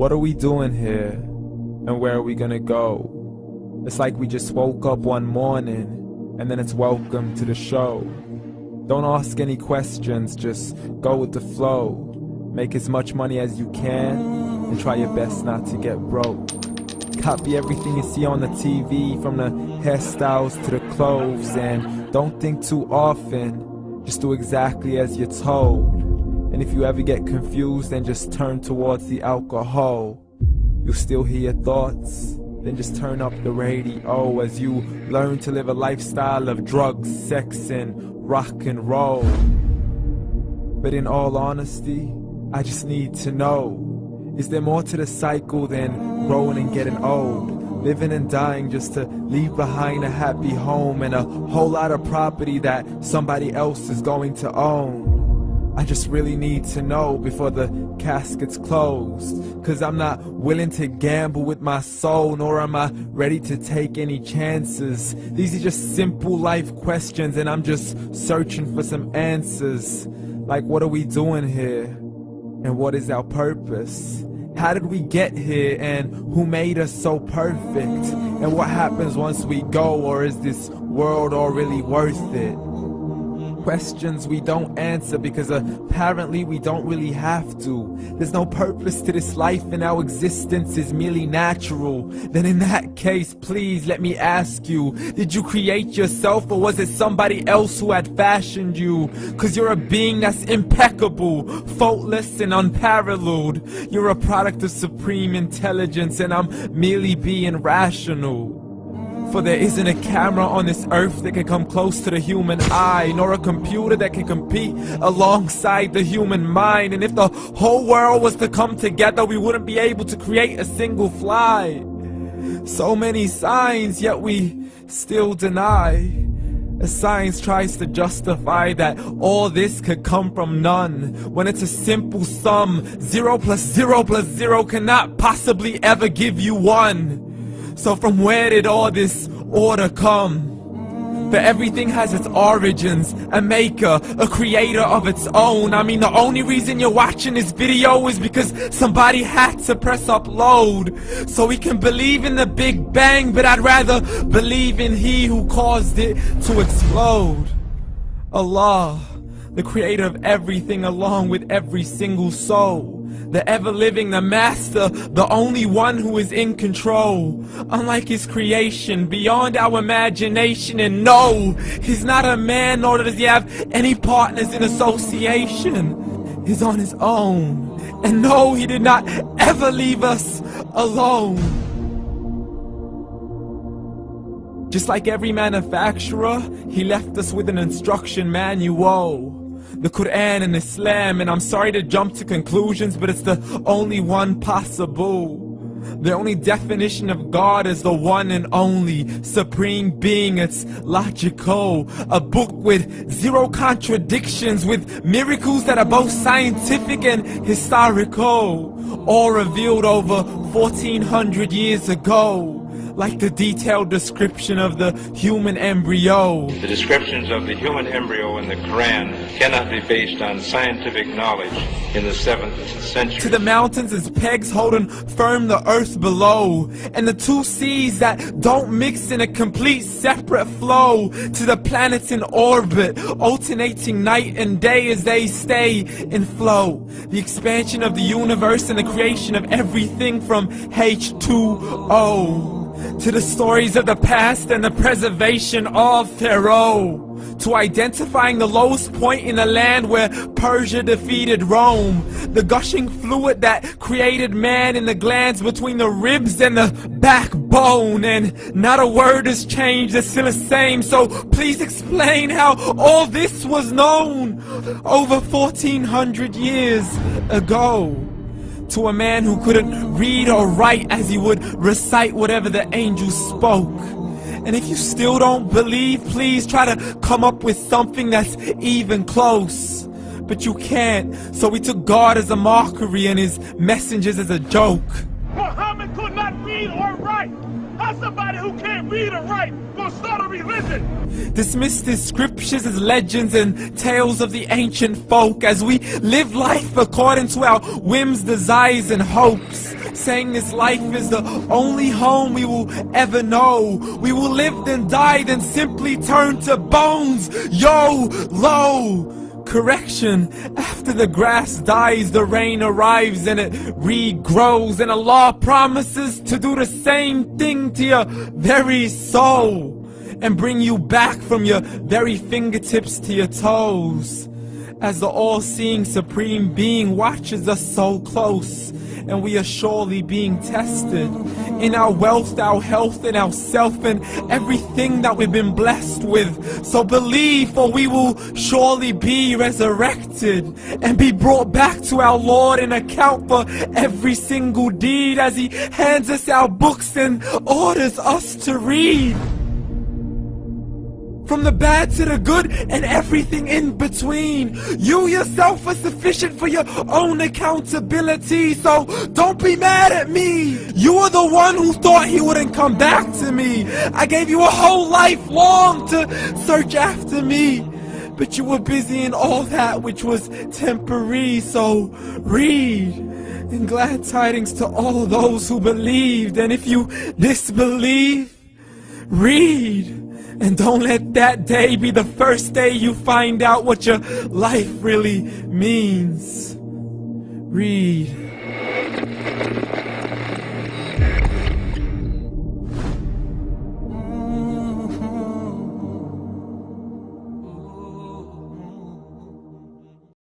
What are we doing here? And where are we gonna go? It's like we just woke up one morning, and then it's welcome to the show. Don't ask any questions, just go with the flow. Make as much money as you can, and try your best not to get broke. Copy everything you see on the TV, from the hairstyles to the clothes, and don't think too often, just do exactly as you're told. And if you ever get confused, then just turn towards the alcohol. You'll still hear your thoughts, then just turn up the radio as you learn to live a lifestyle of drugs, sex, and rock and roll. But in all honesty, I just need to know, is there more to the cycle than growing and getting old? Living and dying just to leave behind a happy home and a whole lot of property that somebody else is going to own. I just really need to know before the casket's closed, 'cause I'm not willing to gamble with my soul, nor am I ready to take any chances. These are just simple life questions, and I'm just searching for some answers. Like, what are we doing here? And what is our purpose? How did we get here, and who made us so perfect? And what happens once we go, or is this world all really worth it? Questions we don't answer because apparently we don't really have to. There's no purpose to this life and our existence is merely natural. Then in that case, please let me ask you, did you create yourself, or was it somebody else who had fashioned you? 'Cause you're a being that's impeccable, faultless and unparalleled. You're a product of supreme intelligence, and I'm merely being rational. For there isn't a camera on this earth that can come close to the human eye, nor a computer that can compete alongside the human mind. And if the whole world was to come together, we wouldn't be able to create a single fly. So many signs, yet we still deny. As science tries to justify that all this could come from none, when it's a simple sum. 0 plus 0 plus 0 cannot possibly ever give you 1. So from where did all this order come? For everything has its origins, a maker, a creator of its own. I mean, the only reason you're watching this video is because somebody had to press upload, so we can believe in the Big Bang, but I'd rather believe in He who caused it to explode. Allah, the creator of everything, along with every single soul. The ever-living, the master, the only one who is in control. Unlike his creation, beyond our imagination. And no, he's not a man, nor does he have any partners in association. He's on his own. And no, he did not ever leave us alone. Just like every manufacturer, he left us with an instruction manual. The Quran and Islam, and I'm sorry to jump to conclusions, but it's the only one possible. The only definition of God is the one and only supreme being. It's logical, a book with 0 contradictions, with miracles that are both scientific and historical, all revealed over 1400 years ago. Like the detailed description of the human embryo. The descriptions of the human embryo in the Quran cannot be based on scientific knowledge in the 7th century. To the mountains as pegs holding firm the earth below, and the 2 seas that don't mix in a complete separate flow. To the planets in orbit, alternating night and day as they stay in flow. The expansion of the universe and the creation of everything from H2O. To the stories of the past and the preservation of Pharaoh. To identifying the lowest point in the land where Persia defeated Rome. The gushing fluid that created man in the glands between the ribs and the backbone. And not a word has changed, it's still the same. So please explain how all this was known over 1400 years ago. To a man who couldn't read or write, as he would recite whatever the angels spoke. And if you still don't believe, please try to come up with something that's even close. But you can't, so we took God as a mockery and his messengers as a joke. Muhammad could not read or write. How's somebody who can't read or write gonna start a religion? Dismissed his scriptures as legends and tales of the ancient folk, as we live life according to our whims, desires and hopes. saying this life is the only home we will ever know. We will live then die then simply turn to bones. YOLO! Correction, after the grass dies, the rain arrives and it regrows, and Allah promises to do the same thing to your very soul and bring you back from your very fingertips to your toes, as the all-seeing supreme being watches us so close, and we are surely being tested in our wealth, our health, and our self, and everything that we've been blessed with. So believe, for we will surely be resurrected and be brought back to our Lord and account for every single deed, as He hands us our books and orders us to read. From the bad to the good and everything in between. You yourself are sufficient for your own accountability, so don't be mad at me. You are the one who thought He wouldn't come back to me. I gave you a whole life long to search after me, but you were busy in all that which was temporary. So read, and glad tidings to all those who believed. And if you disbelieve, read. And don't let that day be the first day you find out what your life really means. Read.